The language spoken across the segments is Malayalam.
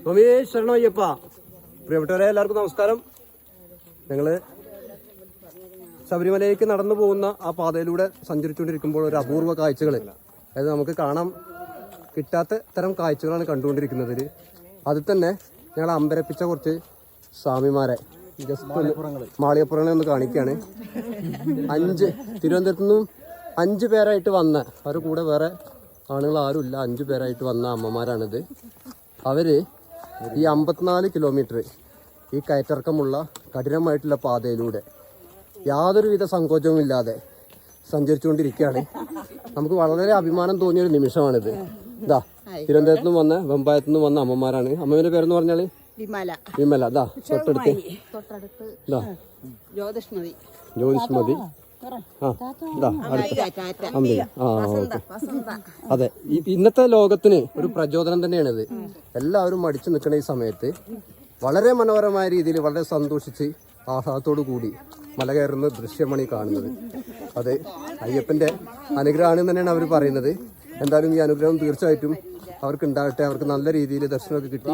സ്വാമി ശരണം അയ്യപ്പ. പ്രിയപ്പെട്ടവരെ എല്ലാവർക്കും നമസ്കാരം. ഞങ്ങള് ശബരിമലയിലേക്ക് നടന്നു പോകുന്ന ആ പാതയിലൂടെ സഞ്ചരിച്ചുകൊണ്ടിരിക്കുമ്പോൾ ഒരു അപൂർവ കാഴ്ചകൾ, അതായത് നമുക്ക് കാണാൻ കിട്ടാത്ത തരം കാഴ്ചകളാണ് കണ്ടുകൊണ്ടിരിക്കുന്നത്. അതിൽ തന്നെ ഞങ്ങൾ അമ്പരപ്പിച്ച കുറച്ച് സ്വാമിമാരെ മാളികപ്പുറങ്ങളെ ഒന്ന് കാണിക്കുകയാണ്. തിരുവനന്തപുരത്തു നിന്നും 5 പേരായിട്ട് വന്ന, അവരുടെ കൂടെ വേറെ ആണുങ്ങൾ ആരുമില്ല, 5 പേരായിട്ട് വന്ന അമ്മമാരാണിത്. അവര് ഈ 54 കിലോമീറ്റർ ഈ കയറ്റിറക്കമുള്ള കഠിനമായിട്ടുള്ള പാതയിലൂടെ യാതൊരുവിധ സങ്കോചവുമില്ലാതെ സഞ്ചരിച്ചുകൊണ്ടിരിക്കുകയാണ്. നമുക്ക് വളരെ അഭിമാനം തോന്നിയൊരു നിമിഷമാണിത്. ഇതാ തിരുവനന്തപുരത്ത് നിന്ന് വന്ന, വെമ്പായത്തു നിന്ന് വന്ന അമ്മമാരാണ്. അമ്മയുടെ പേരെന്ന് പറഞ്ഞാല് വിമല. ഇതാ തൊട്ടടുത്ത് ഇതാ ജ്യോതിഷ്മതി. അതെ, ഇന്നത്തെ ലോകത്തിന് ഒരു പ്രചോദനം തന്നെയാണിത്. എല്ലാവരും മടിച്ചു നിൽക്കുന്ന ഈ സമയത്ത് വളരെ മനോഹരമായ രീതിയിൽ വളരെ സന്തോഷിച്ച് ആഹ്ലാദത്തോടു കൂടി മല കയറുന്ന ദൃശ്യമാണ് ഈ കാണുന്നത്. അത് അയ്യപ്പന്റെ അനുഗ്രഹമാണെന്ന് തന്നെയാണ് അവർ പറയുന്നത്. എന്തായാലും ഈ അനുഗ്രഹം തീർച്ചയായിട്ടും അവർക്ക് ഉണ്ടാകട്ടെ. അവർക്ക് നല്ല രീതിയിൽ ദർശനമൊക്കെ കിട്ടി.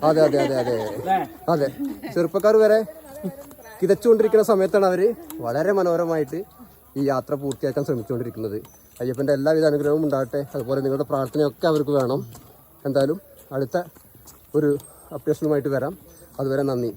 അതെ അതെ അതെ അതെ അതെ, ചെറുപ്പക്കാർ വരെ കിതച്ചുകൊണ്ടിരിക്കുന്ന സമയത്താണ് അവർ വളരെ മനോഹരമായിട്ട് ഈ യാത്ര പൂർത്തിയാക്കാൻ ശ്രമിച്ചുകൊണ്ടിരിക്കുന്നത്. അയ്യപ്പൻ്റെ എല്ലാവിധ അനുഗ്രഹവും ഉണ്ടാകട്ടെ. അതുപോലെ നിങ്ങളുടെ പ്രാർത്ഥനയൊക്കെ അവർക്ക് വേണം. എന്തായാലും അടുത്ത ഒരു അപ്ഡേഷനുമായിട്ട് വരാം. അതുവരെ നന്ദി.